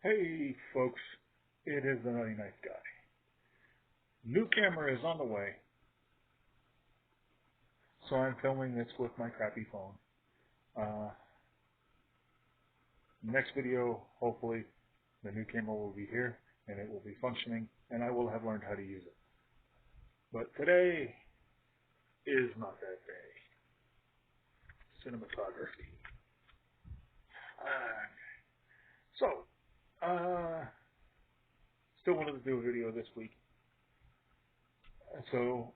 Hey folks, it is the Nutty Knife Guy. New camera is on the way, so I'm filming this with my crappy phone. Uh, Next video, hopefully, the new camera will be here and it will be functioning, and I will have learned how to use it. But today is not that day. Cinematography. Uh, so, still wanted to do a video this week. So,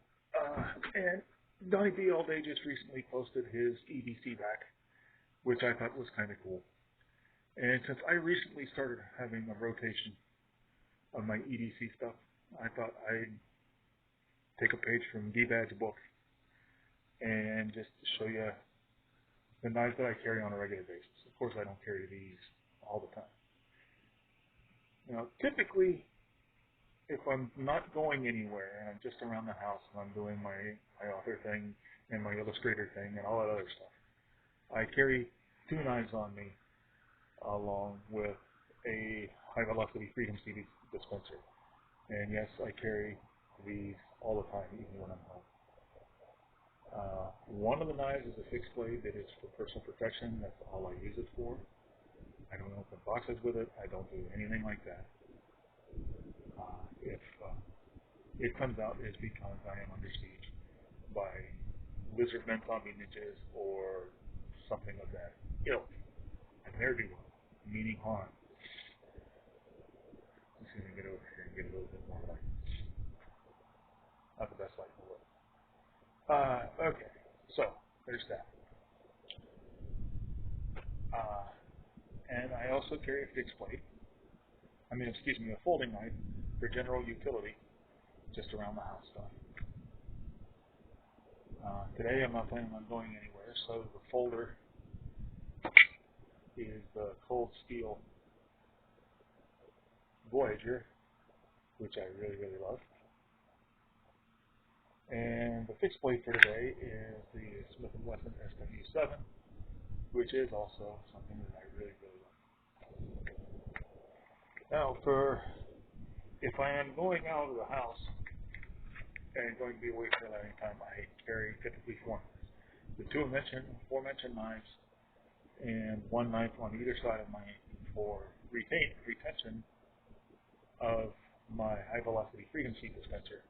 and Donnie B All Day just recently posted his EDC back, which I thought was kind of cool. And since I recently started having a rotation of my EDC stuff, I thought I'd take a page from D-Bad's book and just show you the knives that I carry on a regular basis. Of course, I don't carry these all the time. Typically, if I'm not going anywhere and I'm just around the house and I'm doing my author thing and my illustrator thing and all that other stuff, I carry two knives on me along with a high velocity Freedom CD dispenser. And yes, I carry these all the time, even when I'm home. One of the knives is a fixed blade that is for personal protection. That's all I use it for. I don't open boxes with it. I don't do anything like that. If it comes out, it's because I am under siege by lizardmen, zombie ninjas, or something of that ilk. And there do meaning harm. Let's see if we can get over here and get a little bit more light. Not the best light in the world. Okay, so there's that. Uh, and I also carry a fixed blade. A folding knife for general utility, just around the house stuff. Today I'm not planning on going anywhere, so the folder is the Cold Steel Voyager, which I really, really love. And the fixed blade for today is the Smith & Wesson SW7, which is also something that I really, really love. Now, if I am going out of the house and going to be away for any time, I carry typically four knives. The two aforementioned knives and one knife on either side of my for retention of my high velocity Freedom Seed dispenser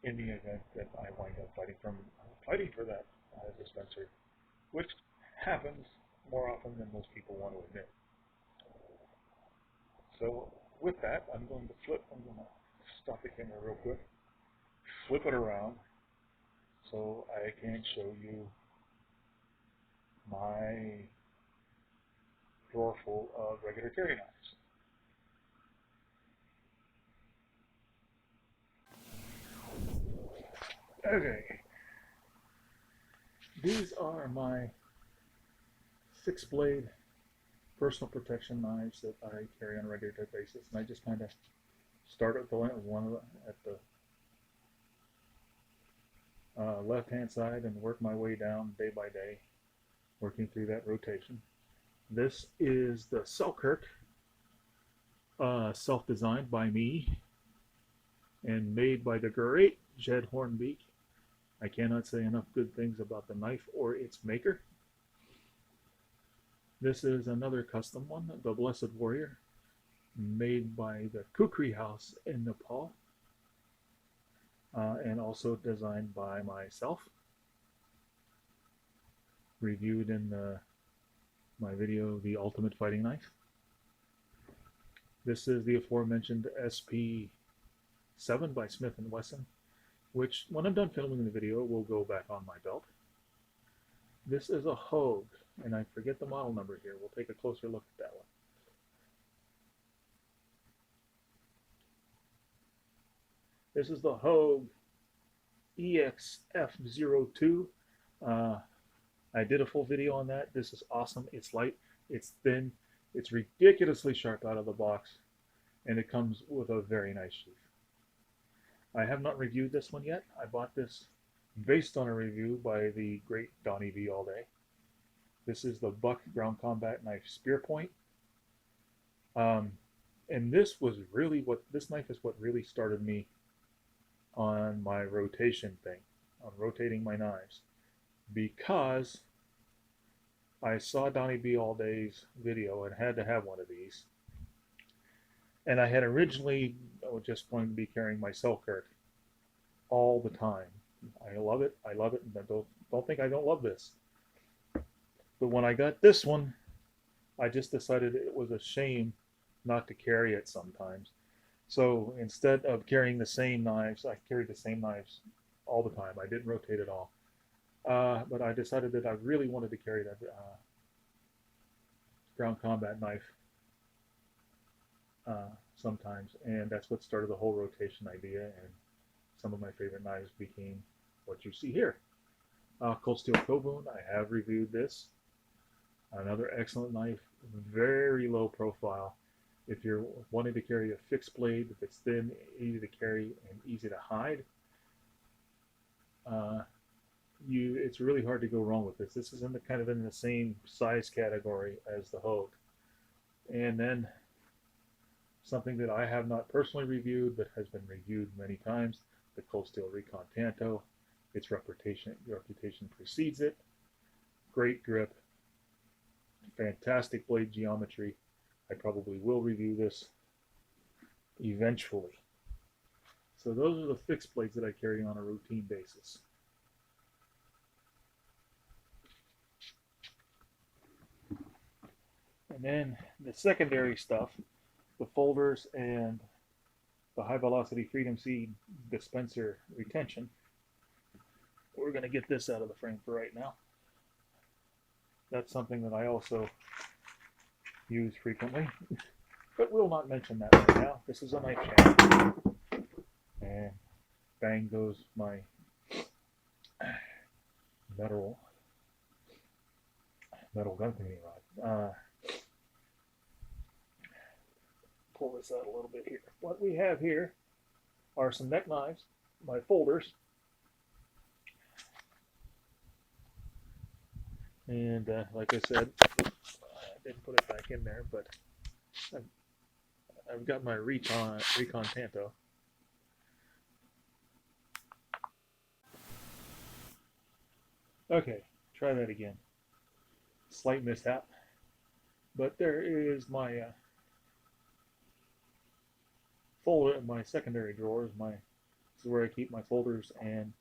in the event that I wind up fighting for that dispenser, which happens more often than most people want to admit. So with that, I'm going to stop the camera real quick, flip it around so I can show you my drawer full of regular carry knives. Okay, these are my fixed blade personal protection knives that I carry on a regular basis, and I just kind of start at the left hand side and work my way down day by day, working through that rotation. This is the Selkirk, self-designed by me and made by the great Jed Hornbeak. I cannot say enough good things about the knife or its maker. This is another custom one, the Blessed Warrior, made by the Kukri House in Nepal, and also designed by myself. Reviewed in my video, The Ultimate Fighting Knife. This is the aforementioned SP7 by Smith & Wesson, which, when I'm done filming the video, will go back on my belt. This is a Hogue, and I forget the model number here. We'll take a closer look at that one. This is the Hogue EXF02. I did a full video on that. This is awesome. It's light, it's thin, it's ridiculously sharp out of the box, and it comes with a very nice sheath. I have not reviewed this one yet. I bought this based on a review by the great Donnie B All Day. This is the Buck Ground Combat Knife Spear Point. And this was really this knife is what really started me on my rotation thing, on rotating my knives, because I saw Donnie B All Day's video and had to have one of these. And I had originally just going to be carrying my Selkirk all the time. I love it. I love it. And don't think I don't love this. But when I got this one, I just decided it was a shame not to carry it sometimes. So instead of carrying the same knives, I carried the same knives all the time. I didn't rotate at all. But I decided that I really wanted to carry that ground combat knife sometimes, and that's what started the whole rotation idea. And some of my favorite knives became what you see here. Cold Steel Kobun, I have reviewed this. Another excellent knife, very low profile. If you're wanting to carry a fixed blade that's thin, easy to carry, and easy to hide, it's really hard to go wrong with this. This is kind of in the same size category as the Hogue. And then something that I have not personally reviewed, but has been reviewed many times, the Cold Steel Recon Tanto. Its reputation precedes it. Great grip, fantastic blade geometry. I probably will review this eventually. So those are the fixed blades that I carry on a routine basis. And then the secondary stuff, the folders and the high velocity Freedom Seed dispenser retention. We're going to get this out of the frame for right now. That's something that I also use frequently, but we'll not mention that right now. This is a knife channel. And bang goes my metal gun cleaning rod. Pull this out a little bit here. What we have here are some neck knives, my folders, and like I said, I didn't put it back in there, but I've got my Recon Tanto. Okay, try that again. Slight mishap, but there is my folder, my secondary drawers. This is where I keep my folders and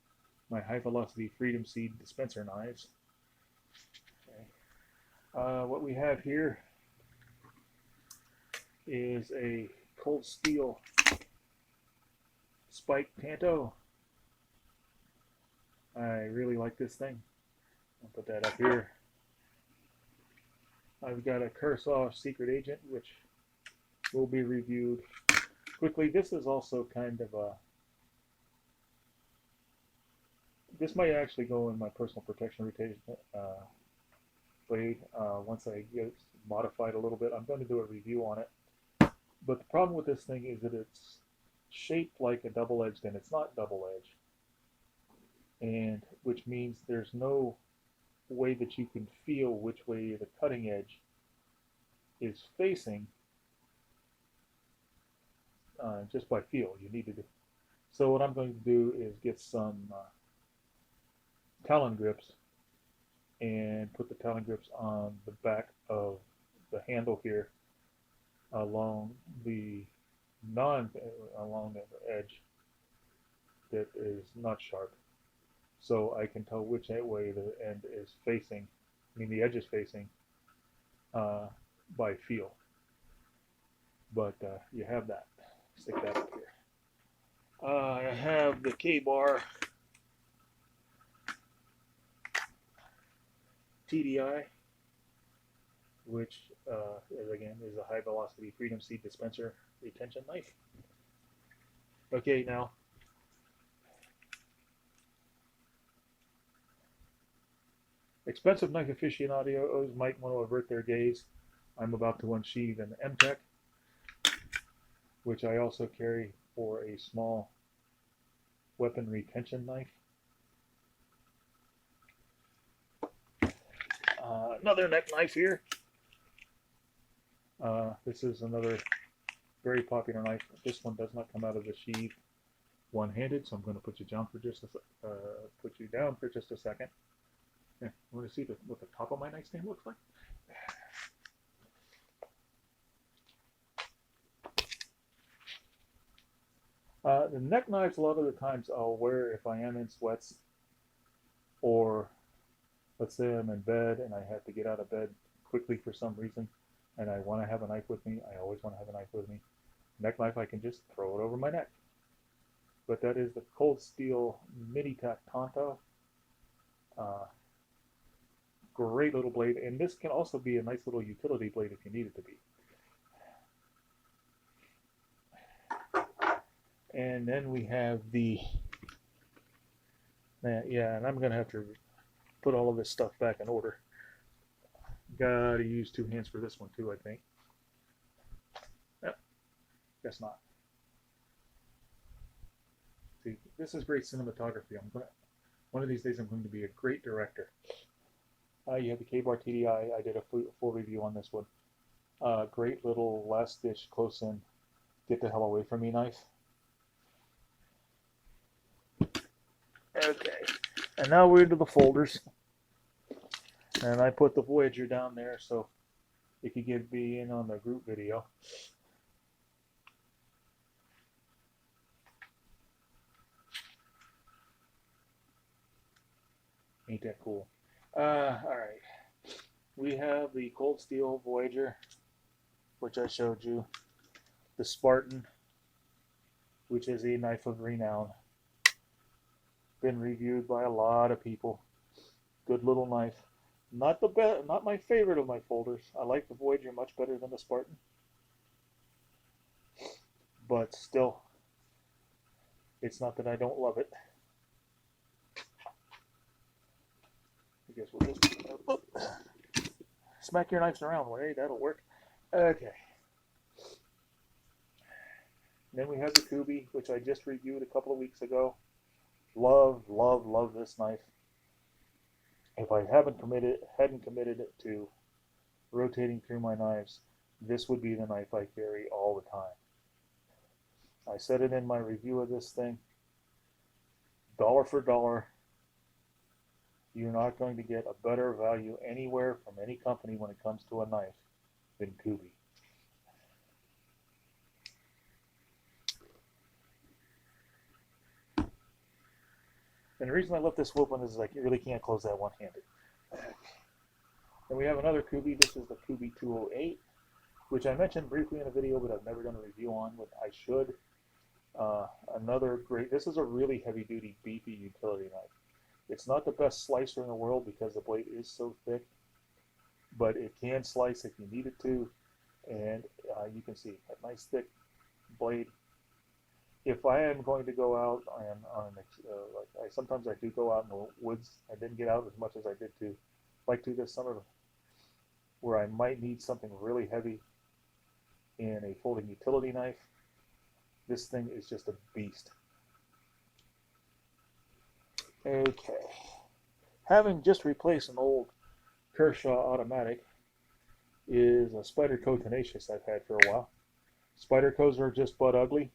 my high velocity Freedom Seed dispenser knives. Okay. What we have here is a Cold Steel Spike Tanto. I really like this thing. I'll put that up here. I've got a Kershaw Secret Agent, which will be reviewed quickly. This is also kind of a... This might actually go in my personal protection rotation blade once I get modified a little bit. I'm going to do a review on it. But the problem with this thing is that it's shaped like a double-edged, and it's not double-edged. And which means there's no way that you can feel which way the cutting edge is facing just by feel. You need to do. So what I'm going to do is get some Talon grips and put the Talon grips on the back of the handle here along the edge that is not sharp, so I can tell which way the end is facing, the edge is facing by feel. But you have that. Stick that up here. I have the K-Bar TDI, which again is a high velocity Freedom Seed dispenser retention knife. Okay, now expensive knife aficionados might want to avert their gaze. I'm about to unsheathe an M-Tech, which I also carry for a small weapon retention knife. Another neck knife here. This is another very popular knife. This one does not come out of the sheath one-handed, so I'm going to put you down for just a second. Yeah, want to see what the top of my nightstand looks like? The neck knives, a lot of the times I'll wear if I am in sweats, or let's say I'm in bed and I have to get out of bed quickly for some reason, and I want to have a knife with me. I always want to have a knife with me. Neck knife, I can just throw it over my neck. But that is the Cold Steel Mini-Tac Tonto. Great little blade, and this can also be a nice little utility blade if you need it to be. And then we have the, yeah, and I'm going to have to put all of this stuff back in order. Gotta use two hands for this one too, I think. Yep, guess not. See, this is great cinematography. One of these days I'm going to be a great director. You have the Ka-Bar TDI. I did a full review on this one. Great little last stitch close in, get the hell away from me knife. Okay, and now we're into the folders. And I put the Voyager down there so you could be in on the group video. Ain't that cool? Alright. We have the Cold Steel Voyager, which I showed you. The Spartan, which is a knife of renown. Been reviewed by a lot of people. Good little knife. Not the best, not my favorite of my folders. I like the Voyager much better than the Spartan. But still, it's not that I don't love it. I guess we'll just smack your knives around, hey, that'll work. Okay. Then we have the Kubey, which I just reviewed a couple of weeks ago. Love, love, love this knife. If I hadn't committed to rotating through my knives, this would be the knife I carry all the time. I said it in my review of this thing. Dollar for dollar, you're not going to get a better value anywhere from any company when it comes to a knife than Kubey. And the reason I left this open is like you really can't close that one-handed. And we have another Kubey. This is the Kubey 208, which I mentioned briefly in a video, but I've never done a review on, but I should. Another great, this is a really heavy-duty, beefy utility knife. It's not the best slicer in the world because the blade is so thick, but it can slice if you need it to, and you can see a nice thick blade. If I am going to go out sometimes I do go out in the woods. I didn't get out as much as I like to this summer, where I might need something really heavy in a folding utility knife. This thing is just a beast. Okay. Having just replaced an old Kershaw automatic is a Spyderco Tenacious I've had for a while. Spydercos are just butt ugly.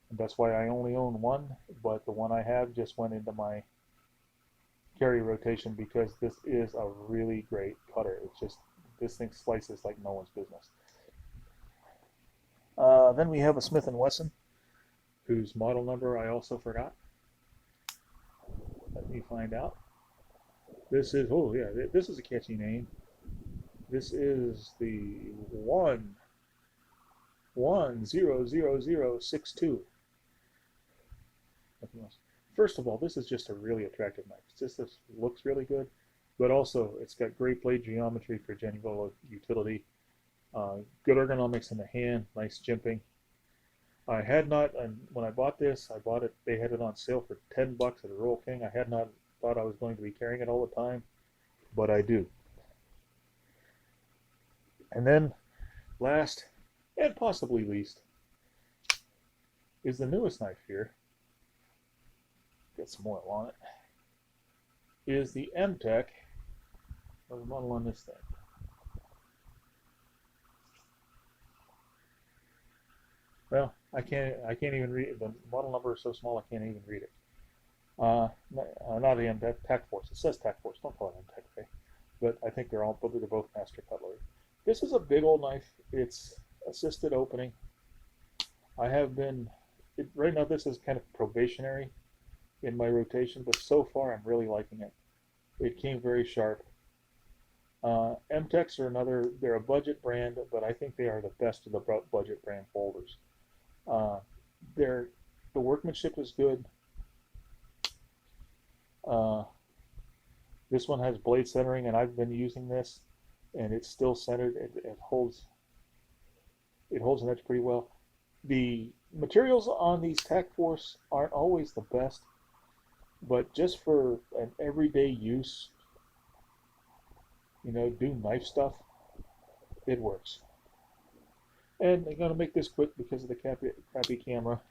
And that's why I only own one, but the one I have just went into my carry rotation because this is a really great cutter. It's just, this thing slices like no one's business. Then we have a Smith & Wesson, whose model number I also forgot. Let me find out. This is, oh yeah, this is a catchy name. This is the 110062. Nothing else. First of all, this is just a really attractive knife. This looks really good, but also it's got great blade geometry for genuine utility. Good ergonomics in the hand, nice jimping. I had not, and when I bought this, they had it on sale for $10 at the Royal King. I had not thought I was going to be carrying it all the time, but I do. And then last, and possibly least, is the newest knife here. Get some oil on it. Is the M-Tech, or the model on this thing. Well, I can't even read it. The model number is so small I can't even read it. Not the MTech Tech Force. It says Tech Force. Don't call it MTech, okay? But I think they're both master cutlery. This is a big old knife. It's assisted opening. I have been right now. This is kind of probationary in my rotation, but so far I'm really liking it. It came very sharp. MTechs are another. They're a budget brand, but I think they are the best of the budget brand folders. Uh, they're the workmanship is good. Uh, this one has blade centering, and I've been using this, and it's still centered. It holds an edge pretty well. The materials on these Tech Force aren't always the best, but just for an everyday use, do knife stuff, it works. And I'm gonna make this quick because of the crappy camera,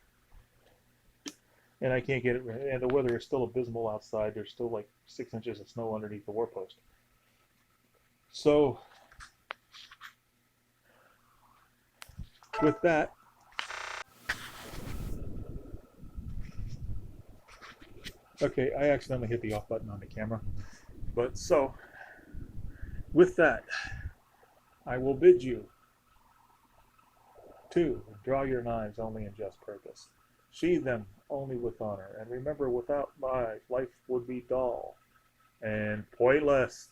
and I can't get it. And the weather is still abysmal outside. There's still like 6 inches of snow underneath the warpost. So with that, okay, I accidentally hit the off button on the camera. But so with that, I will bid you to draw your knives only in just purpose. Sheathe them only with honor. And remember, without life would be dull and pointless.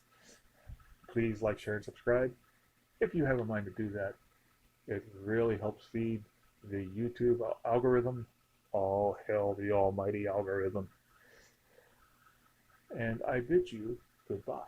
Please like, share, and subscribe if you have a mind to do that. It really helps feed the YouTube algorithm. All hail the almighty algorithm. And I bid you goodbye.